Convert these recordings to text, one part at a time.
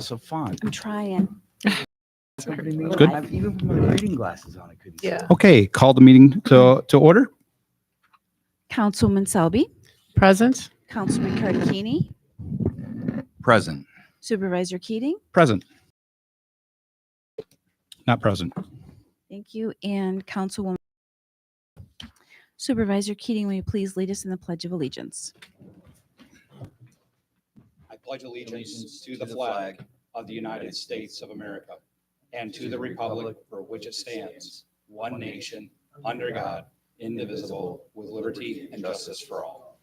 So fun. I'm trying. Even good. with my reading glasses on, I couldn't see. Yeah. Okay, call the meeting to order. Councilwoman Selby, Present. Councilman Cardicchini, Present. Supervisor Keating. Present. Not present. Thank you. And Councilwoman Supervisor Keating, will you please lead us in the Pledge of Allegiance? I pledge allegiance to the flag of the United States of America and to the republic for which it stands, one nation, under God, indivisible, with liberty and justice for all.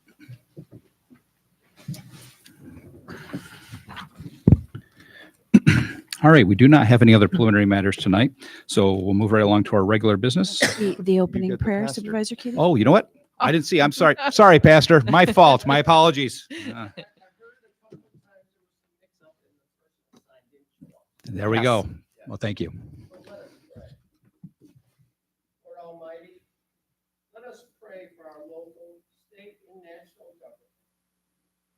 All right, we do not have any other preliminary matters tonight, so we'll move right along to our regular business. The opening get the prayer, pastor? Supervisor Keating. Oh, you know what? I didn't see. I'm sorry. Sorry, Pastor. My fault. My apologies. There we Yes. go. Well, thank you. Lord Almighty, let us pray for our local, state, and national government,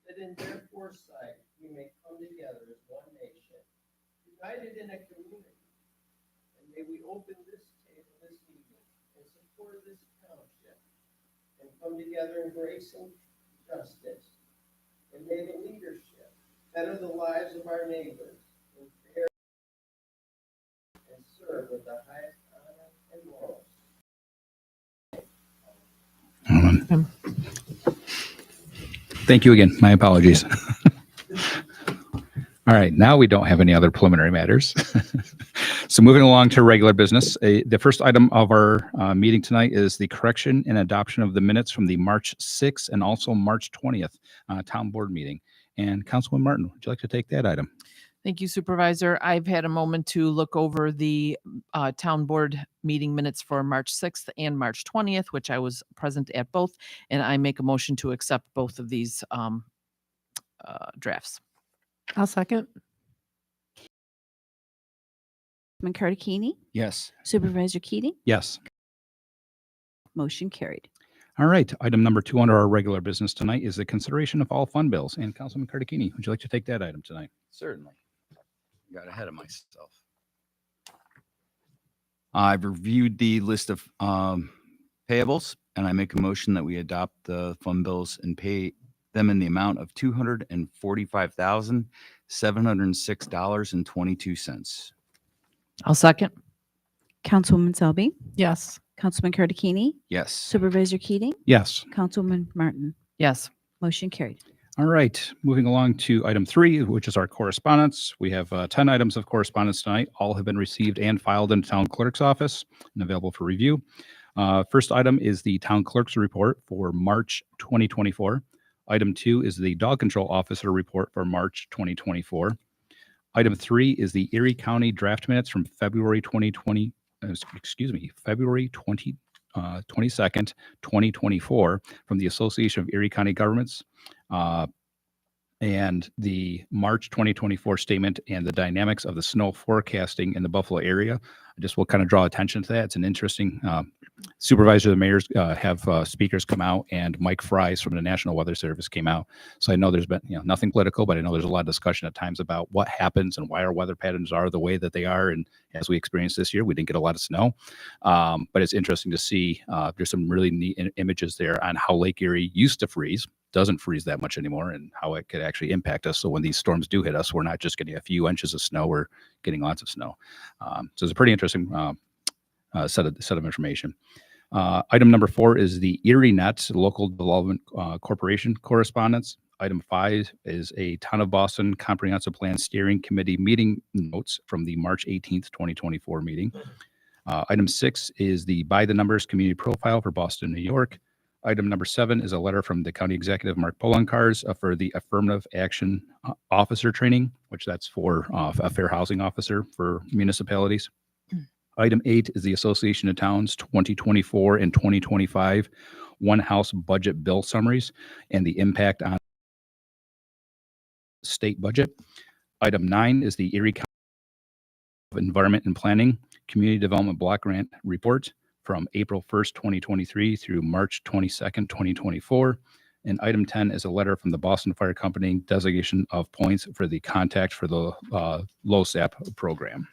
that in their foresight we may come together as one nation, united in a community. And may we open this table this evening in support of this township and come together in grace and justice. And may the leadership better the lives of our neighbors and bear and serve with the highest honor and morals. Thank you again. My apologies. All right, now we don't have any other preliminary matters. So moving along to regular business, the first item of our meeting tonight is the correction and adoption of the minutes from the March 6th and also March 20th town board meeting. And Councilman Martin, would you like to take that item? Thank you, Supervisor. I've had a moment to look over the town board meeting minutes for March 6th and March 20th, which I was present at both, and I make a motion to accept both of these drafts. I'll second. Councilman Cardicchini, Yes. Supervisor Keating, Yes. motion carried. All right, item number 2 under our regular business tonight is the consideration of all fund bills. And Councilman Cardicchini, would you like to take that item tonight? Certainly. Got ahead of myself. I've reviewed the list of payables, and I make a motion that we adopt the fund bills and pay them in the amount of $245,706.22. I'll second. Councilwoman Selby, Yes. Councilman Cardicchini, Yes. Supervisor Keating, Yes. Councilwoman Martin, Yes. motion carried. All right, moving along to item 3, which is our correspondence. We have 10 items of correspondence tonight. All have been received and filed in the town clerk's office and available for review. First item is the town clerk's report for March 2024. Item 2 is the dog control officer report for March 2024. Item 3 is the Erie County draft minutes from February 22nd, 2024 from the Association of Erie County Governments, and the March 2024 statement and the dynamics of the snow forecasting in the Buffalo area. I just will kind of draw attention to that. It's an interesting supervisor, the mayors have speakers come out, and Mike Fries from the National Weather Service came out. So I know there's been nothing political, but I know there's a lot of discussion at times about what happens and why our weather patterns are the way that they are. And as we experienced this year, we didn't get a lot of snow, but it's interesting to see. There's some really neat images there on how Lake Erie used to freeze, doesn't freeze that much anymore, and how it could actually impact us. So when these storms do hit us, we're not just getting a few inches of snow, we're getting lots of snow. So it's a pretty interesting set of information. Item number 4 is the Erie Net Local Development Corporation correspondence. Item 5 is a Town of Boston Comprehensive Plan Steering Committee meeting notes from the March 18th, 2024 meeting. Item 6 is the By the Numbers community profile for Boston, New York. Item number 7 is a letter from the County Executive, Mark Polankars, for the Affirmative Action Officer Training, which that's for a fair housing officer for municipalities. Item 8 is the Association of Towns 2024 and 2025 One House Budget Bill Summaries and the impact on state budget. Item 9 is the Erie County Environment and Planning Community Development Block Grant Report from April 1st, 2023 through March 22nd, 2024. And item 10 is a letter from the Boston Fire Company designation of points for the contact for the LoSAP program.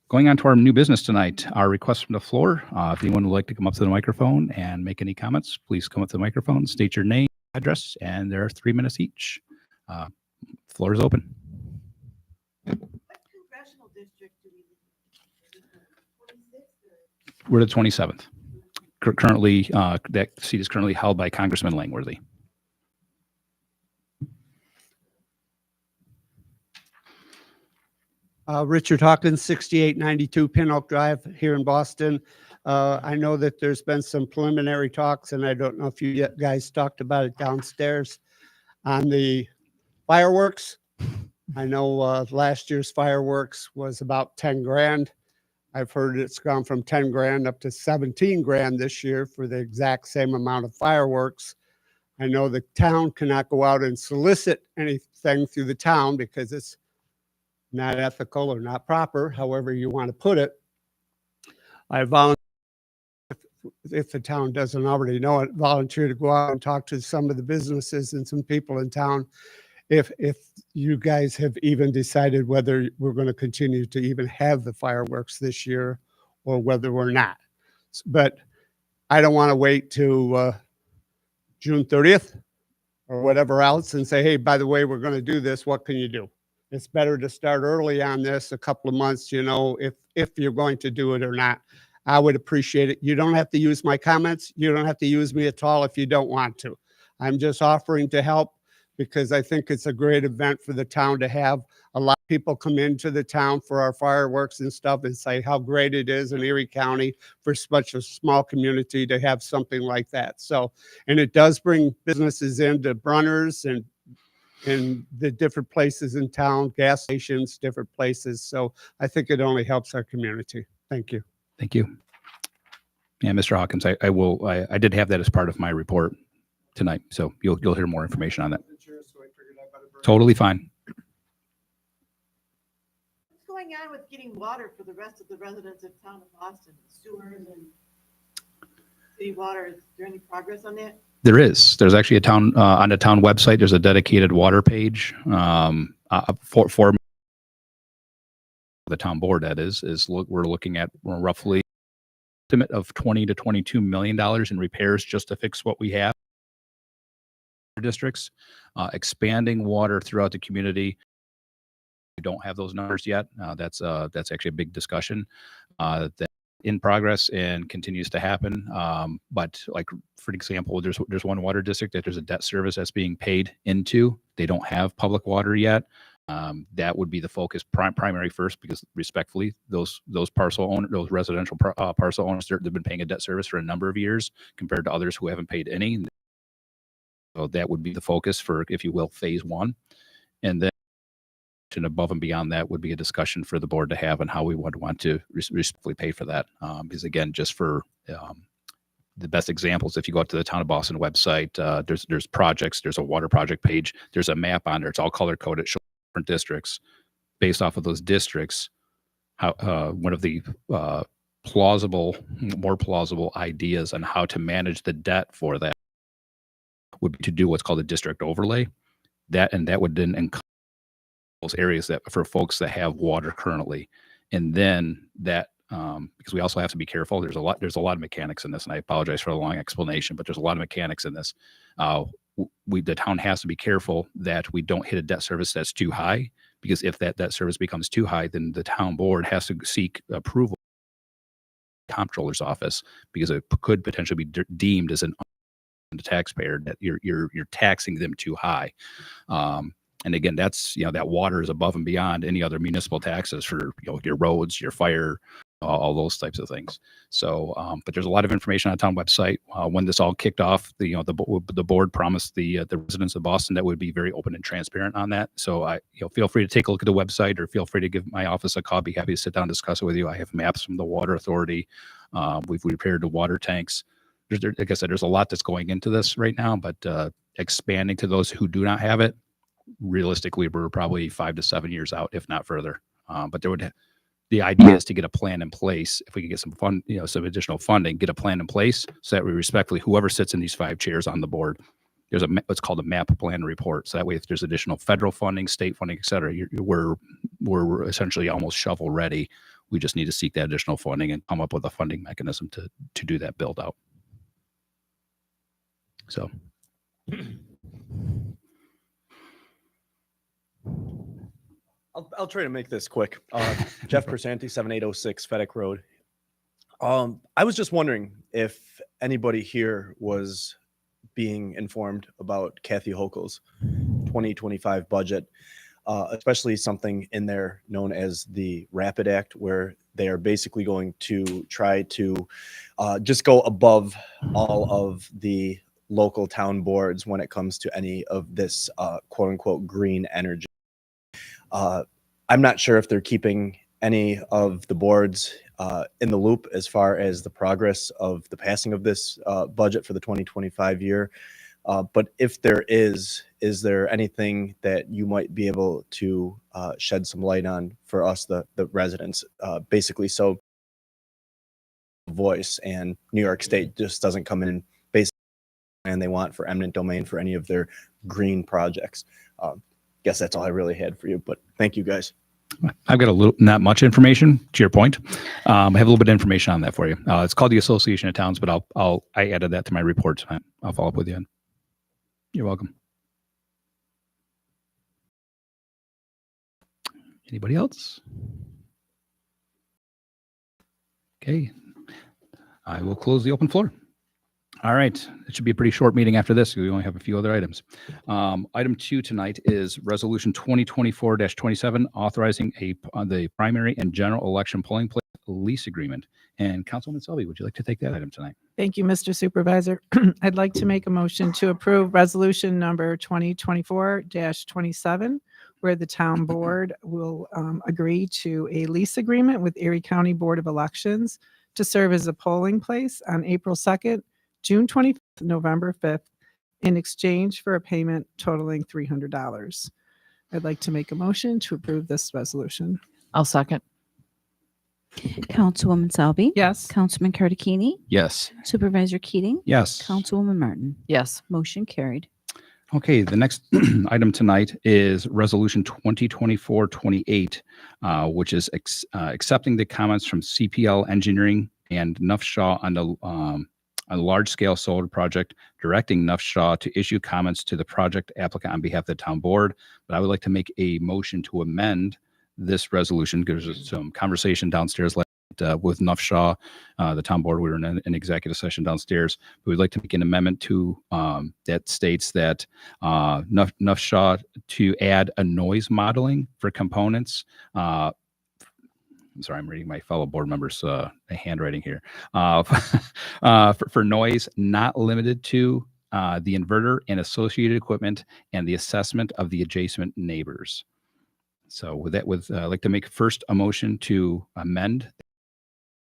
Going on to our new business tonight, our request from the floor. If anyone would like to come up to the microphone and make any comments, please come up to the microphone, state your name, address, and there are 3 minutes each. Floor is open. What congressional district do we live in? 26th or? We're the 27th. Currently, that seat is currently held by Congressman Langworthy. Richard Hawkins, 6892 Pin Oak Drive here in Boston. I know that there's been some preliminary talks, and I don't know if you guys talked about it downstairs on the fireworks. I know last year's fireworks was about 10 grand. I've heard it's gone from 10 grand up to 17 grand this year for the exact same amount of fireworks. I know the town cannot go out and solicit anything through the town because it's not ethical or not proper, however you want to put it. I volunteer, if the town doesn't already know it, volunteer to go out and talk to some of the businesses and some people in town. If you guys have even decided whether we're going to continue to even have the fireworks this year or whether we're not. But I don't want to wait to June 30th or whatever else and say, hey, by the way, we're going to do this. What can you do? It's better to start early on this, a couple of months, you know, if you're going to do it or not. I would appreciate it. You don't have to use my comments. You don't have to use me at all if you don't want to. I'm just offering to help because I think it's a great event for the town to have. A lot of people come into the town for our fireworks and stuff and say how great it is in Erie County for such a small community to have something like that. So, and it does bring businesses into Brunners and in the different places in town, gas stations, different places. So I think it only helps our community. Thank you. Thank you. Yeah, Mr. Hawkins, I did have that as part of my report tonight, so you'll hear more information on that. Totally fine. What's going on with getting water for the rest of the residents of town of Boston? Sewers and city water, is there any progress on that? There's actually a town, on the town website, there's a dedicated water page for the town board. That we're looking at roughly estimate of $20 to $22 million in repairs just to fix what we have. Districts, expanding water throughout the community. We don't have those numbers yet. That's actually a big discussion that's in progress and continues to happen. But like, for example, there's one water district that there's a debt service that's being paid into. They don't have public water yet. That would be the focus primary first, because respectfully, those parcel owners, those residential parcel owners, they've been paying a debt service for a number of years compared to others who haven't paid any. So that would be the focus for, if you will, phase one. And then above and beyond that would be a discussion for the board to have on how we would want to respectfully pay for that. Because again, just for the best examples, if you go out to the Town of Boston website, there's projects, there's a water project page, there's a map on there. It's all color coded, shows different districts. Based off of those districts, how one of the more plausible ideas on how to manage the debt for that would be to do what's called a district overlay. That would then encompass those areas that for folks that have water currently. And then that, because we also have to be careful, there's a lot of mechanics in this, and I apologize for the long explanation, but there's a lot of mechanics in this. The town has to be careful that we don't hit a debt service that's too high, because if that debt service becomes too high, then the town board has to seek approval from the comptroller's office, because it could potentially be deemed as the taxpayer that you're taxing them too high. And again, that's, that water is above and beyond any other municipal taxes for, your roads, your fire, all those types of things. So, but there's a lot of information on the town website. When this all kicked off, the board promised the residents of Boston that would be very open and transparent on that. So feel free to take a look at the website, or feel free to give my office a call. I'd be happy to sit down and discuss it with you. I have maps from the Water Authority. We've repaired the water tanks. Like I said, there's a lot that's going into this right now, but expanding to those who do not have it, realistically, we're probably 5 to 7 years out, if not further. But the idea is to get a plan in place. If we could get some fund, some additional funding, get a plan in place so that we respectfully, whoever sits in these 5 chairs on the board, there's what's called a MAP plan report. So that way, if there's additional federal funding, state funding, et cetera, we're essentially almost shovel ready. We just need to seek that additional funding and come up with a funding mechanism to do that build out. So. I'll try to make this quick. Jeff Persanti, 7806 Fedek Road. I was just wondering if anybody here was being informed about Kathy Hochul's 2025 budget, especially something in there known as the Rapid Act, where they are basically going to try to just go above all of the local town boards when it comes to any of this quote unquote green energy. I'm not sure if they're keeping any of the boards in the loop as far as the progress of the passing of this budget for the 2025 year. But if there is there anything that you might be able to shed some light on for us, the residents, basically, so voice and New York State just doesn't come in basically and they want for eminent domain for any of their green projects. Guess that's all I really had for you, but thank you guys. I've got not much information to your point. I have a little bit of information on that for you. It's called the Association of Towns, but I added that to my report tonight. I'll follow up with you. You're welcome. Anybody else? Okay. I will close the open floor. All right. It should be a pretty short meeting after this. We only have a few other items. Item 2 tonight is Resolution 2024-27, authorizing the primary and general election polling place lease agreement. And Councilwoman Selby, would you like to take that item tonight? Thank you, Mr. Supervisor. I'd like to make a motion to approve resolution number 2024-27, where the town board will agree to a lease agreement with Erie County Board of Elections to serve as a polling place on April 2nd, June 25th, November 5th, in exchange for a payment totaling $300. I'd like to make a motion to approve this resolution. I'll second. Councilwoman Selby? Yes. Councilman Curticchini? Yes. Supervisor Keating? Yes. Councilwoman Martin? Yes. Motion carried. Okay, the next item tonight is Resolution 2024-28, which is accepting the comments from CPL Engineering and Nuff Shaw on the a large-scale solar project, directing Nuff Shaw to issue comments to the project applicant on behalf of the town board. But I would like to make a motion to amend this resolution. There's some conversation downstairs with Nuff Shaw, the town board. We were in an executive session downstairs. We'd like to make an amendment to that states that Nuff Shaw to add a noise modeling for components. I'm sorry, I'm reading my fellow board members' handwriting here. For noise, not limited to the inverter and associated equipment and the assessment of the adjacent neighbors. So with that, I'd like to make first a motion to amend.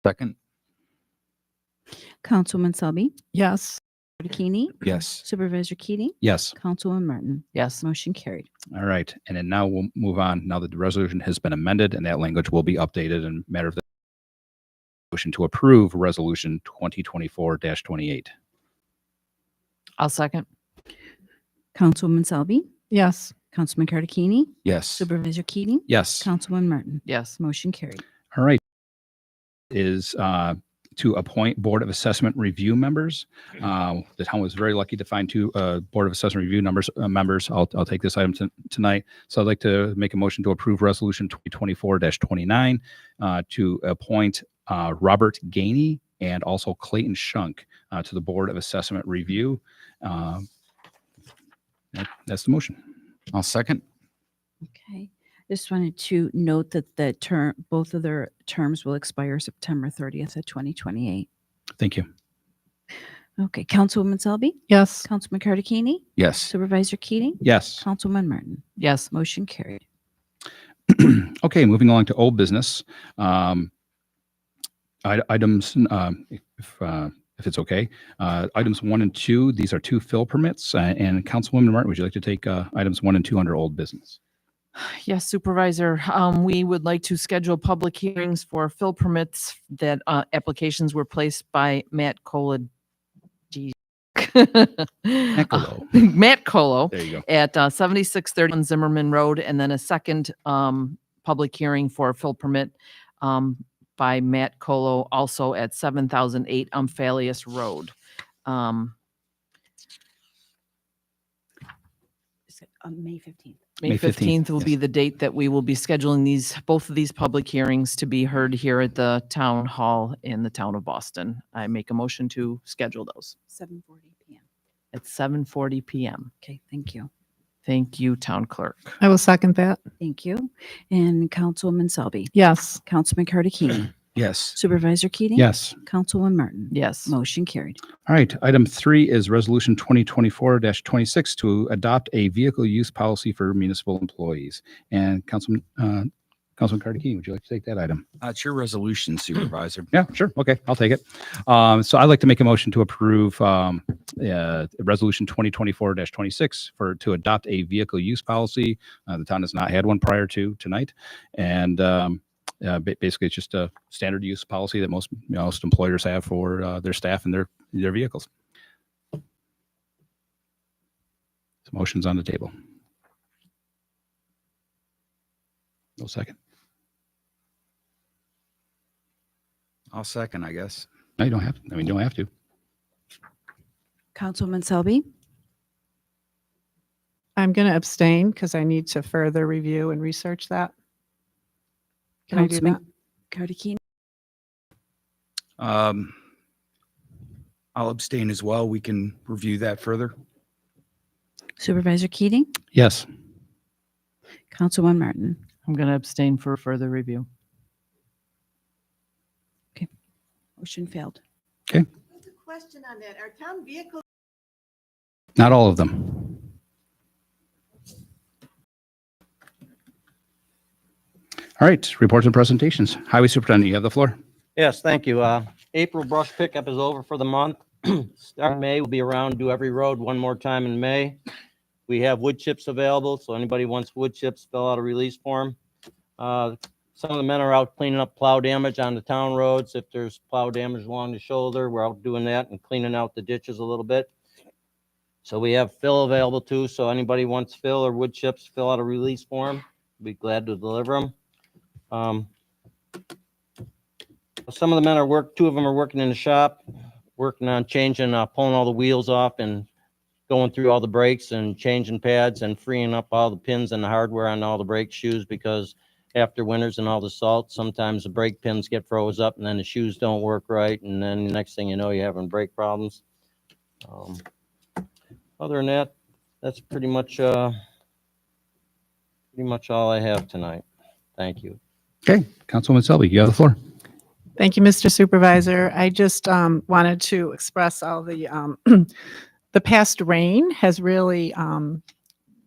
Second? Councilwoman Selby? Yes. Curticchini? Yes. Supervisor Keating? Yes. Councilwoman Martin? Yes. Motion carried. All right. And then now we'll move on. Now that the resolution has been amended and that language will be updated in a matter of the motion to approve Resolution 2024-28. I'll second. Councilwoman Selby? Yes. Councilman Curticchini? Yes. Supervisor Keating? Yes. Councilwoman Martin? Yes. Motion carried. All right. Is to appoint Board of Assessment Review members. The town was very lucky to find 2 Board of Assessment Review members. I'll take this item tonight. So I'd like to make a motion to approve Resolution 2024-29 to appoint Robert Gainey and also Clayton Shunk to the Board of Assessment Review. That's the motion. I'll second. Okay. Just wanted to note that both of their terms will expire September 30th of 2028. Thank you. Okay. Councilwoman Selby? Yes. Councilman Curticchini? Yes. Supervisor Keating? Yes. Councilwoman Martin? Yes. Motion carried. Okay, moving along to old business. Items, if it's okay, items 1 and 2, these are 2 fill permits. And Councilwoman Martin, would you like to take items 1 and 2 under old business? Yes, Supervisor, we would like to schedule public hearings for fill permits that, applications were placed by Matt Cola. Geez. Colo. Matt Colo There you go. at 7631 Zimmerman Road, and then a second public hearing for a fill permit by Matt Colo, also at 7008 Umphalius Road. May 15th. May May 15th, 15th will be yes. the date that we will be scheduling both of these public hearings to be heard here at the town hall in the town of Boston. I make a motion to schedule those 7:40 PM. at 7:40 PM. Okay, thank you. Thank you, Town Clerk. I will second that. Thank you. And Councilwoman Selby, Yes. Councilman Cardicini, Yes. Supervisor Keating. Yes. Councilwoman Martin. Yes. Motion carried. All right. Item 3 is Resolution 2024-26 to adopt a vehicle use policy for municipal employees. And Councilman Cardicini, would you like to take that item? It's your resolution, Supervisor. Yeah, sure. Okay, I'll take it. So I'd like to make a motion to approve Resolution 2024-26 to adopt a vehicle use policy. The town has not had one prior to tonight. And basically, it's just a standard use policy that most employers have for their staff and their vehicles. So motion's on the table. No second. I'll second, I guess. No, you don't have to. I mean, you don't have to. Councilwoman Selby, I'm going to abstain because I need to further review and research that. Can I do that? Councilman Cardicini, I'll abstain as well. We can review that further. Supervisor Keating, Yes. Councilwoman Martin. I'm going to abstain for further review. Motion failed. Just a question on that. Are town vehicles Not all of them. All right, reports and presentations. Highway Superintendent, you have the floor. Yes, thank you. April brush pickup is over for the month. Starting May, we'll be around, do every road one more time in May. We have wood chips available, so anybody wants wood chips, fill out a release form. Some of the men are out cleaning up plow damage on the town roads. If there's plow damage along the shoulder, we're out doing that and cleaning out the ditches a little bit. So we have fill available too, so anybody wants fill or wood chips, fill out a release form. Be glad to deliver them. Some of the men are two of them are working in the shop, working on changing, pulling all the wheels off and going through all the brakes and changing pads and freeing up all the pins and the hardware on all the brake shoes, because after winters and all the salt, sometimes the brake pins get froze up and then the shoes don't work right. And then the next thing you know, you're having brake problems. Other than that, that's pretty much all I have tonight. Thank you. Okay, Councilwoman Selby, you have the floor. Thank you, Mr. Supervisor. I just wanted to express all the the past rain has really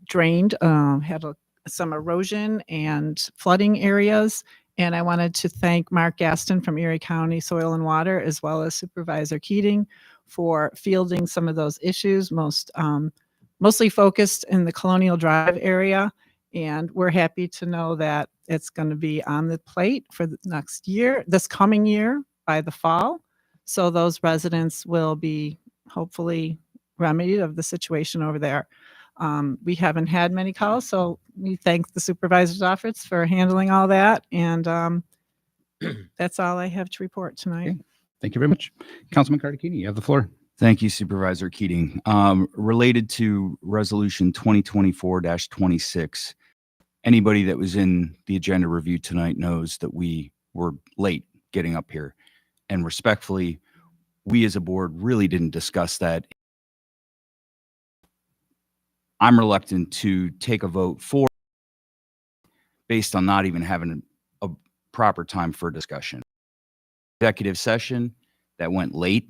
drained, had some erosion and flooding areas. And I wanted to thank Mark Gaston from Erie County Soil and Water, as well as Supervisor Keating, for fielding some of those issues, mostly focused in the Colonial Drive area. And we're happy to know that it's going to be on the plate for the next year, this coming year by the fall. So those residents will be hopefully remedied of the situation over there. We haven't had many calls, so we thank the supervisor's office for handling all that. And that's all I have to report tonight. Okay. Thank you very much. Councilman Cardicini, you have the floor. Thank you, Supervisor Keating. Related to Resolution 2024-26, anybody that was in the agenda review tonight knows that we were late getting up here. And respectfully, we as a board really didn't discuss that. I'm reluctant to take a vote for based on not even having a proper time for discussion. Executive session that went late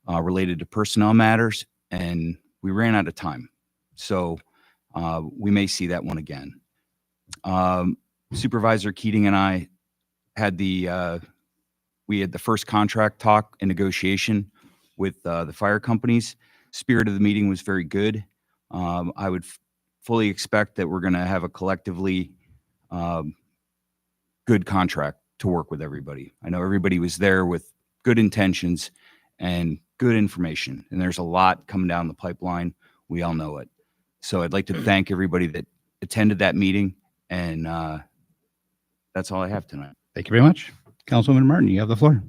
related to personnel matters, and we ran out of time. So we may see that one again. Supervisor Keating and I had the first contract talk and negotiation with the fire companies. Spirit of the meeting was very good. I would fully expect that we're going to have a collectively um, good contract to work with everybody. I know everybody was there with good intentions and good information, and there's a lot coming down the pipeline. We all know it. So I'd like to thank everybody that attended that meeting, and that's all I have tonight. Thank you very much. Councilwoman Martin, you have the floor.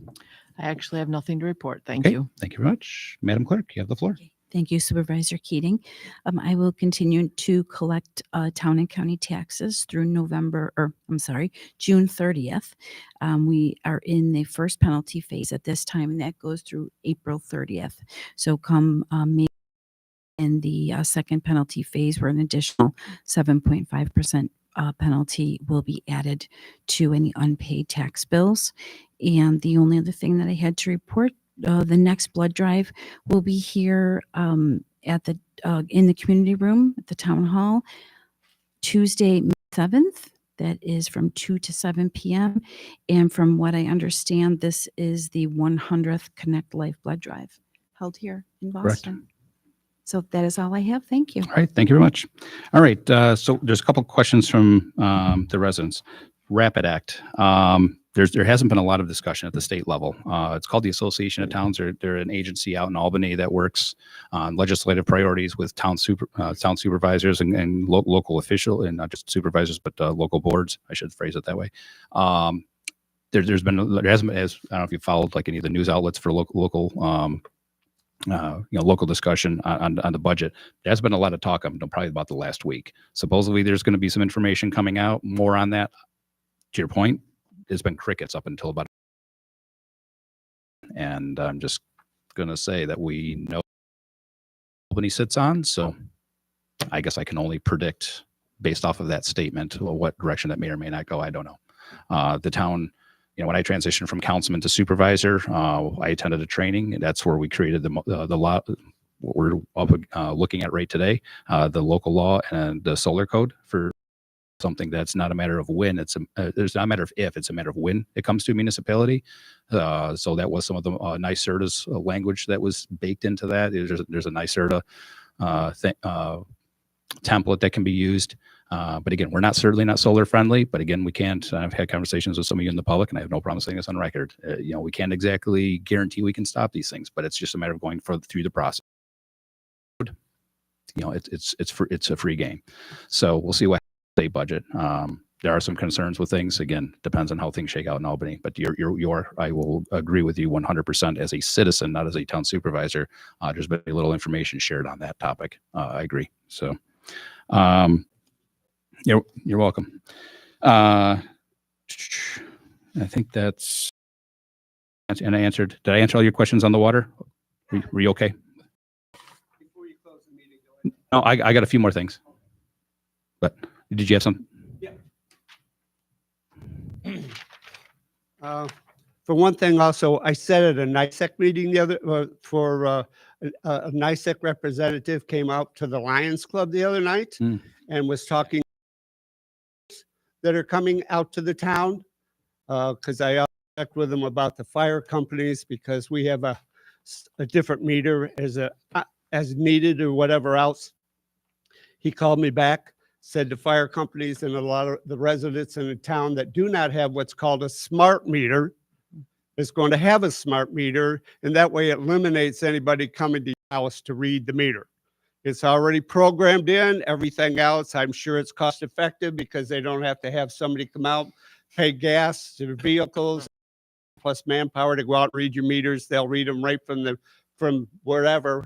I actually have nothing to report. Thank Okay, you. thank you very much. Madam Clerk, you have the floor. Thank you, Supervisor Keating. I will continue to collect town and county taxes through June 30th. We are in the first penalty phase at this time, and that goes through April 30th. So come May in the second penalty phase, where an additional 7.5% penalty will be added to any unpaid tax bills. And the only other thing that I had to report, the next blood drive will be here at the in the community room at the town hall, Tuesday, May 7th. That is from 2 to 7 p.m. And from what I understand, this is the 100th Connect Life blood drive held here in Correct. Boston. So that is all I have. Thank you. All right, thank you very much. All right, so there's a couple questions from the residents. Rapid Act. There hasn't been a lot of discussion at the state level. It's called the Association of Towns. They're an agency out in Albany that works on legislative priorities with town supervisors and local official, and not just supervisors, but local boards. I should phrase it that way. There hasn't been, as I don't know if you followed like any of the news outlets for local local discussion on the budget. There's been a lot of talk probably about the last week. Supposedly there's going to be some information coming out more on that. To your point, there's been crickets up until about, and I'm just going to say that we know Albany sits on, so I guess I can only predict based off of that statement what direction that may or may not go. I don't know. The town, when I transitioned from councilman to supervisor, I attended a training, and that's where we created the law, what we're looking at right today, the local law and the solar code for something that's not a matter of when, it's not a matter of if, it's a matter of when it comes to a municipality. So that was some of the NYSERDA's language that was baked into that. There's a NYSERDA template that can be used. But again, we're certainly not solar friendly, but again, we can't, I've had conversations with some of you in the public, and I have no problem saying this on record. We can't exactly guarantee we can stop these things, but it's just a matter of going through the process. It's a free game. So we'll see what happens with the state budget. There are some concerns with things. Again, depends on how things shake out in Albany, but I will agree with you 100% as a citizen, not as a town supervisor. There's been a little information shared on that topic. I agree. So, you're welcome. I think that's, and did I answer all your questions on the water? Were you okay? Before you close the meeting, No, I got a few more things, but did you have some? For one thing, also, I said at a NICEC meeting for a NICEC representative came out to the Lions Club the other night and was talking that are coming out to the town, because I checked with them about the fire companies, because we have a different meter as needed or whatever else. He called me back, said the fire companies and a lot of the residents in the town that do not have what's called a smart meter is going to have a smart meter, and that way it eliminates anybody coming to your house to read the meter. It's already programmed in. Everything else, I'm sure it's cost effective because they don't have to have somebody come out, pay gas to their vehicles, plus manpower to go out and read your meters. They'll read them right from wherever,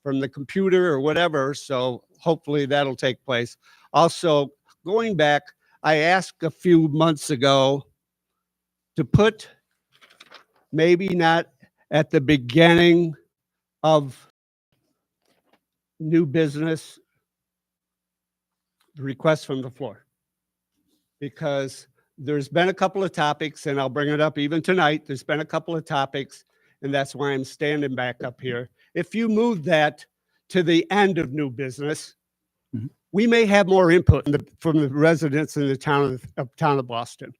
from the computer or whatever. So hopefully that'll take place. Also, going back, I asked a few months ago to put, maybe not at the beginning of new business, request from the floor, because there's been a couple of topics, and I'll bring it up even tonight. There's been a couple of topics, and that's why I'm standing back up here. If you move that to the end of new business, we may have more input from the residents in the town of Boston.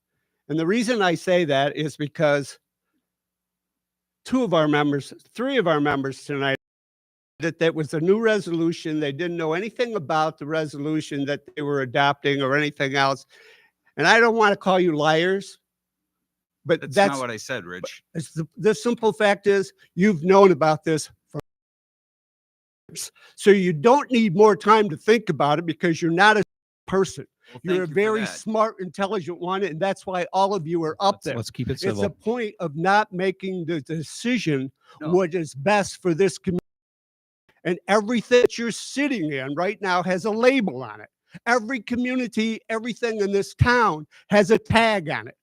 And the reason I say that is because three of our members tonight, that was a new resolution. They didn't know anything about the resolution that they were adopting or anything else. And I don't want to call you liars, but That's that's not what I said, Rich. it's the simple fact is you've known about this for years. So you don't need more time to think about it because you're not a person. Well, You're a thank you for very that. smart, intelligent one, and that's why all of you are up Let's, there. let's keep it It's a civil. point of not making the decision No. what is best for this community. And everything that you're sitting in right now has a label on it. Every community, everything in this town has a tag on it.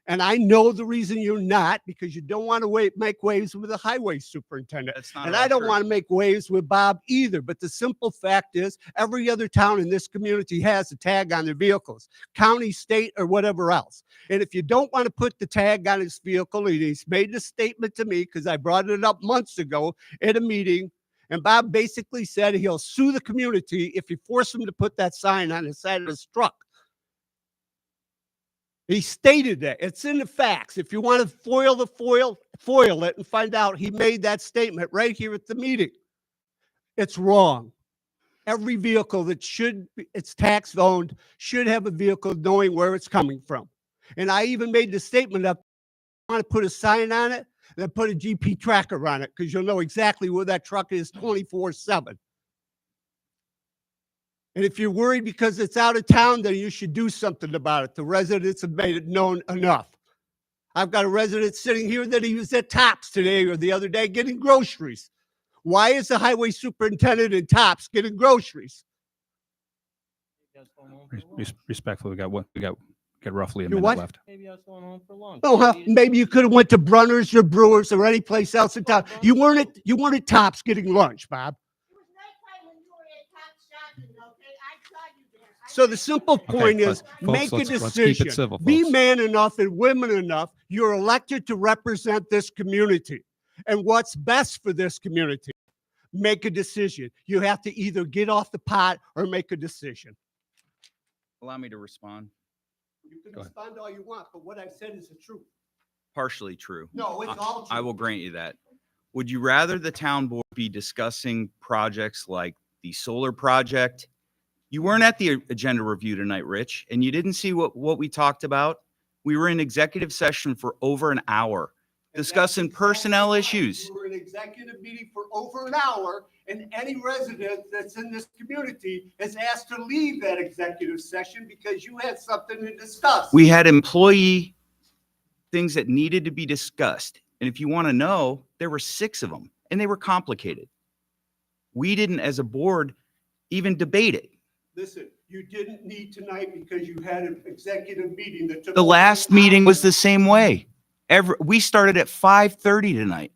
And I know the reason you're not, because you don't want to make waves with the highway superintendent. That's not And at all I don't true. want to make waves with Bob either. But the simple fact is, every other town in this community has a tag on their vehicles, county, state, or whatever else. And if you don't want to put the tag on his vehicle, and he's made the statement to me because I brought it up months ago at a meeting. And Bob basically said he'll sue the community if you force him to put that sign on the side of his truck. He stated that. It's in the facts. If you want to foil it and find out he made that statement right here at the meeting. It's wrong. Every vehicle that it's tax owned should have a vehicle knowing where it's coming from. And I even made the statement up, I want to put a sign on it, then put a GP tracker on it because you'll know exactly where that truck is 24/7. And if you're worried because it's out of town, then you should do something about it. The residents have made it known enough. I've got a resident sitting here that he was at Tops today or the other day getting groceries. Why is the highway superintendent in Tops getting groceries? Respectfully, we got roughly a You minute what? left. Maybe I was going home for lunch. Oh, huh, maybe you could have went to Brunner's or Brewers or any place else in town. You weren't at Tops getting lunch, Bob. It was nighttime when you were at Top shopping, okay? I saw you there. So the simple point is, folks, make a let's keep it decision. civil, Be folks. man enough and women enough. You're elected to represent this community. And what's best for this community? Make a decision. You have to either get off the pot or make a decision. Allow me to respond. You can Go ahead. respond all you want, but what I said is the truth. Partially true. No, it's all true. I will grant you that. Would you rather the town board be discussing projects like the solar project? You weren't at the agenda review tonight, Rich, and you didn't see what we talked about. We were in executive session for over an hour And that's discussing exactly personnel right. issues. We were in executive meeting for over an hour, and any resident that's in this community is asked to leave that executive session because you had something to discuss. We had employee things that needed to be discussed. And if you want to know, there were 6 of them and they were complicated. We didn't, as a board, even debate it. Listen, you didn't need tonight because you had an executive meeting that took. The over last an meeting hour. was the same way. We started at 5:30 tonight,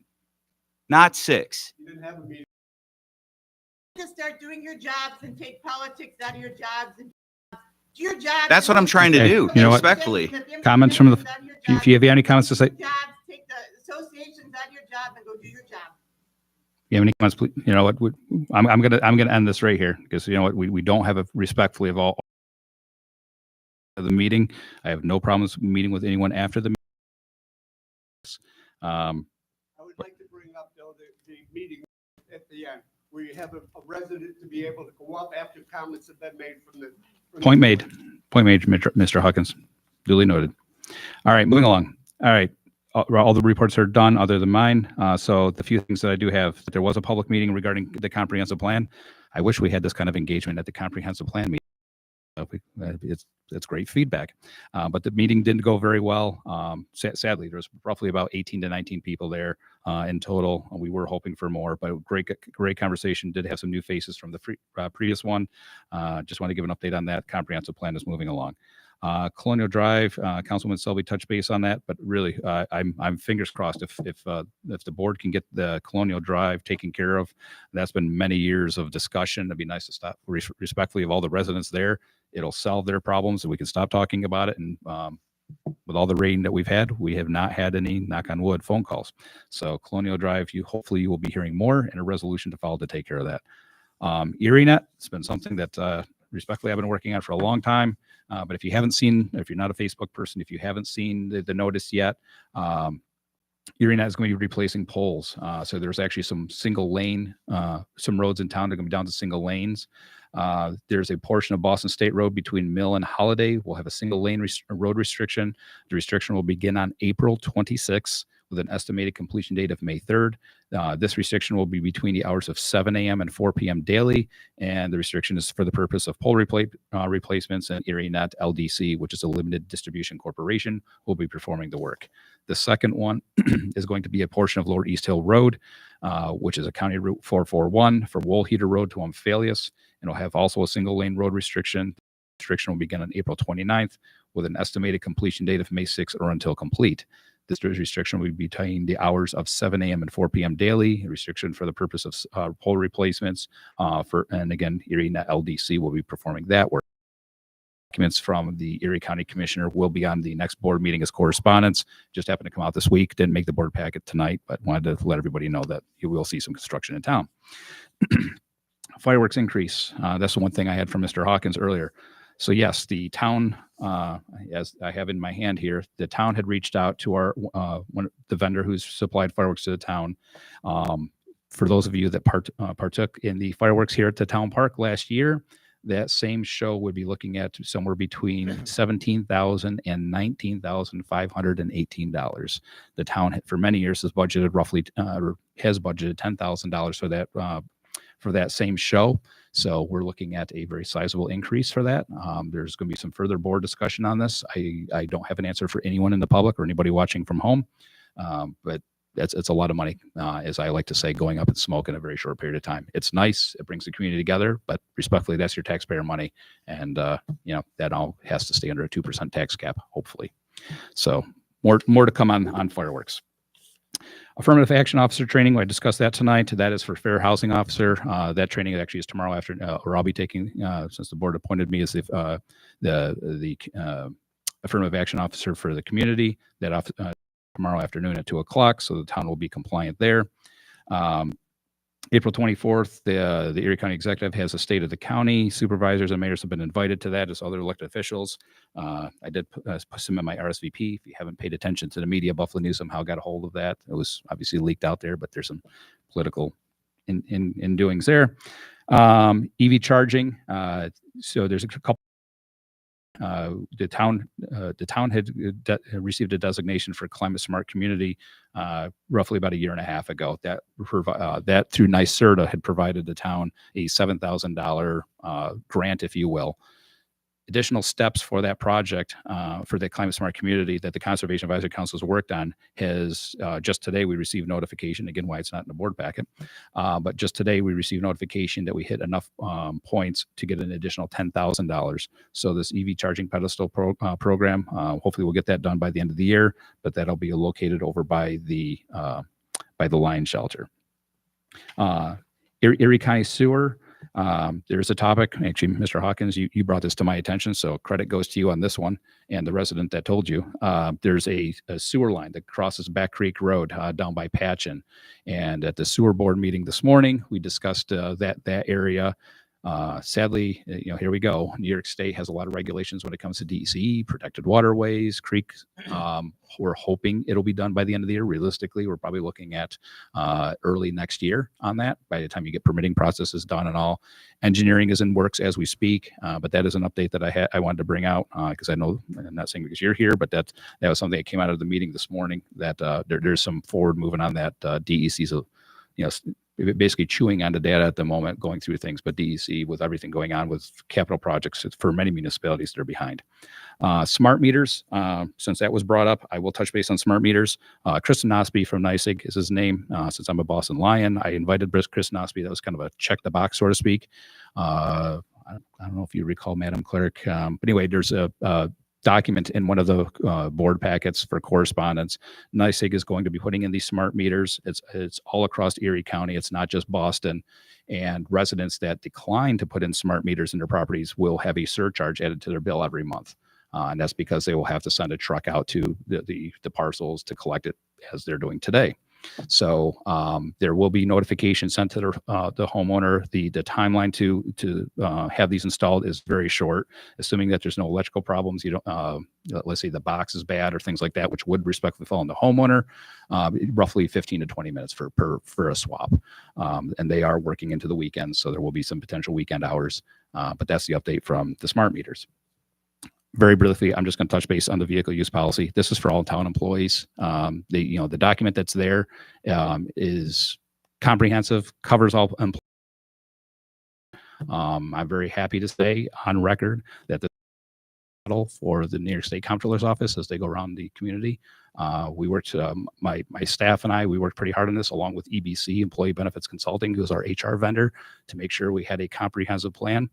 not 6. You didn't have a meeting. To start doing your jobs and take politics out of your jobs and do your job. That's what I'm trying to Okay, do, you know what? respectfully. Comments from the- If you have any comments to say, if Jobs, take the associations out of your job and go do your job. you have any comments, please, you know what, I'm gonna end this right here because you know what, we don't have a respectfully of all of the meeting. I have no problems meeting with anyone after the meeting. I would like to bring up though, the meeting at the end, where you have a resident to be able to go up after comments have been made from the. Point made, Mr. Huckins, duly noted. All right, moving along. All right, all the reports are done other than mine. So the few things that I do have, there was a public meeting regarding the comprehensive plan. I wish we had this kind of engagement at the comprehensive plan meeting. It's great feedback, but the meeting didn't go very well. Sadly, there was roughly about 18 to 19 people there in total. We were hoping for more, but great conversation. Did have some new faces from the previous one. Just want to give an update on that. Comprehensive plan is moving along. Colonial Drive, Councilman Selby touched base on that, but really, I'm fingers crossed if the board can get the Colonial Drive taken care of. That's been many years of discussion. It'd be nice to stop respectfully of all the residents there. It'll solve their problems and we can stop talking about it. And with all the rain that we've had, we have not had any, knock on wood, phone calls. So Colonial Drive, hopefully you will be hearing more and a resolution to follow to take care of that. ErieNet, it's been something that respectfully I've been working on for a long time. But if you're not a Facebook person, if you haven't seen the notice yet, ErieNet is going to be replacing poles. So there's actually some single lane, some roads in town that are going to be down to single lanes. There's a portion of Boston State Road between Mill and Holiday. We'll have a single lane road restriction. The restriction will begin on April 26th with an estimated completion date of May 3rd. This restriction will be between the hours of 7 a.m. and 4 p.m. daily, and the restriction is for the purpose of pole replacements, and Erie Net LDC, which is a limited distribution corporation, will be performing the work. The second one is going to be a portion of Lower East Hill Road, which is a County Route 441 from Woolheater Road to Omphalius, and will have also a single lane road restriction. Restriction will begin on April 29th with an estimated completion date of May 6th or until complete. This restriction will be between the hours of 7 a.m. and 4 p.m. daily. A restriction for the purpose of pole replacements. And again, Erie Net LDC will be performing that work. Documents from the Erie County Commissioner will be on the next board meeting as correspondence. Just happened to come out this week. Didn't make the board packet tonight, but wanted to let everybody know that you will see some construction in town. Fireworks increase. That's the one thing I had from Mr. Hawkins earlier. So yes, the town, as I have in my hand here, the town had reached out to our the vendor who's supplied fireworks to the town. For those of you that partook in the fireworks here at the town park last year, that same show would be looking at somewhere between $17,000 and $19,518. The town for many years has budgeted roughly has budgeted $10,000 for that same show. So we're looking at a very sizable increase for that. There's going to be some further board discussion on this. I don't have an answer for anyone in the public or anybody watching from home, but it's a lot of money, as I like to say, going up in smoke in a very short period of time. It's nice. It brings the community together, but respectfully, that's your taxpayer money. And, that all has to stay under a 2% tax cap, hopefully. So more to come on fireworks. Affirmative action officer training, I discussed that tonight. That is for fair housing officer. That training actually is tomorrow afternoon, or I'll be taking, since the board appointed me as the affirmative action officer for the community. That tomorrow afternoon at 2:00, so the town will be compliant there. April 24th, the Erie County Executive has a State of the County. Supervisors and mayors have been invited to that as other elected officials. I did submit my RSVP. If you haven't paid attention to the media, Buffalo News somehow got a hold of that. It was obviously leaked out there, but there's some political in doings there. EV charging. So there's a couple. The town had received a designation for climate smart community roughly about a year and a half ago. That through NYSERDA had provided the town a $7,000 grant, if you will. Additional steps for that project, for the climate smart community that the Conservation Advisory Council has worked on has just today we received notification, again, why it's not in the board packet, but just today we received notification that we hit enough points to get an additional $10,000. So this EV charging pedestal program, hopefully we'll get that done by the end of the year, but that'll be located over by the Lion Shelter. Erie County Sewer. There's a topic, actually, Mr. Hawkins, you brought this to my attention, so credit goes to you on this one and the resident that told you. There's a sewer line that crosses Back Creek Road down by Patchen. And at the sewer board meeting this morning, we discussed that area. Sadly, here we go. New York State has a lot of regulations when it comes to DEC, protected waterways, creeks. We're hoping it'll be done by the end of the year. Realistically, we're probably looking at early next year on that. By the time you get permitting processes done and all, engineering is in works as we speak. But that is an update that I wanted to bring out because I know, I'm not saying because you're here, but that was something that came out of the meeting this morning that there's some forward movement on that. DEC's basically chewing on the data at the moment, going through things, but DEC, with everything going on with capital projects for many municipalities, they're behind. Smart meters, since that was brought up, I will touch base on smart meters. Kristen Nosby from NYSEG is his name. Since I'm a Boston Lion, I invited Chris Nosby. That was kind of a check the box, so to speak. I don't know if you recall, Madam Clerk, but anyway, there's a document in one of the board packets for correspondence. NYSEG is going to be putting in these smart meters. It's all across Erie County. It's not just Boston. And residents that decline to put in smart meters in their properties will have a surcharge added to their bill every month. And that's because they will have to send a truck out to the parcels to collect it as they're doing today. So there will be notification sent to the homeowner. The timeline to have these installed is very short, assuming that there's no electrical problems. You don't, let's say the box is bad or things like that, which would respectfully fall on the homeowner. Roughly 15 to 20 minutes for a swap, and they are working into the weekends, so there will be some potential weekend hours. But that's the update from the smart meters. Very briefly, I'm just going to touch base on the vehicle use policy. This is for all town employees. The document that's there is comprehensive, covers all employees. I'm very happy to say on record that the model for the New York State Comptroller's Office as they go around the community. We worked, my staff and I, we worked pretty hard on this along with EBC, Employee Benefits Consulting, who's our HR vendor, to make sure we had a comprehensive plan.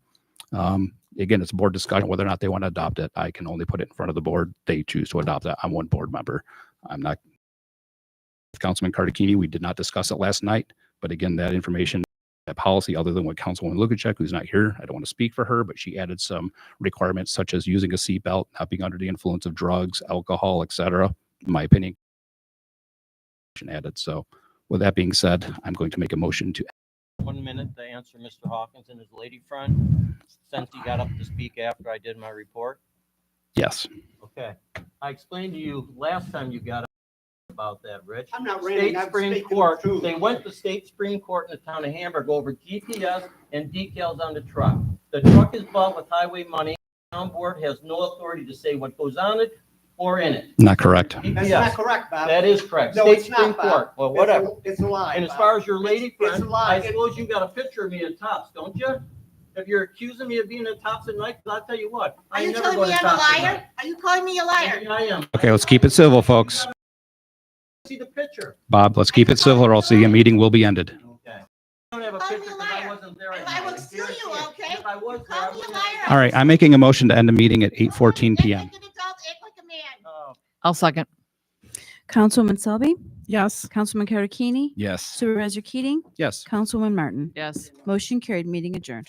Again, it's a board discussion whether or not they want to adopt it. I can only put it in front of the board. They choose to adopt it. I'm one board member. I'm not Councilman Cardicchini. We did not discuss it last night, but again, that information, that policy, other than what Councilwoman Lukacek, who's not here, I don't want to speak for her, but she added some requirements such as using a seatbelt, not being under the influence of drugs, alcohol, etc. In my opinion, added. So with that being said, I'm going to make a motion to 1 minute to answer Mr. Hawkins and his lady friend, since he got up to speak after I did my report. yes. Okay. I explained to you last time you got up about that, Rich. I'm not ranting, State I'm Supreme speaking the Court, truth. they went to State Supreme Court in the town of Hamburg over GPS and decals on the truck. The truck is bought with highway money. The town board has no authority to say what goes on it or in it. Not correct. That's not GPS, correct, Bob. that is correct. No, State it's Supreme not, Bob. Court, well, whatever. It's a lie. And as Bob. far as your lady It's a friend, lie. I suppose you got a picture of me at Tops, don't you? If you're accusing me of being at Tops at night, I'll tell you what. Are I you never telling go me to I'm a Tops at liar? night. Are you calling me a liar? I am. Okay, let's keep it civil, folks. See the picture. Bob, let's keep it civil or else the meeting will be ended. Okay. I don't have a Call me picture a because I liar. wasn't there. And at I night. will sue you, guarantee it. okay? If I was there, I Call me a wouldn't liar. have- All right, I'm making a motion to end the meeting at 8:14 p.m. Act like an adult, act like a man. Oh. I'll second. Councilwoman Selby, Yes. Councilman Cardicchini, Yes. Supervisor Keating, Yes. Councilwoman Martin. Yes. Motion carried, meeting adjourned.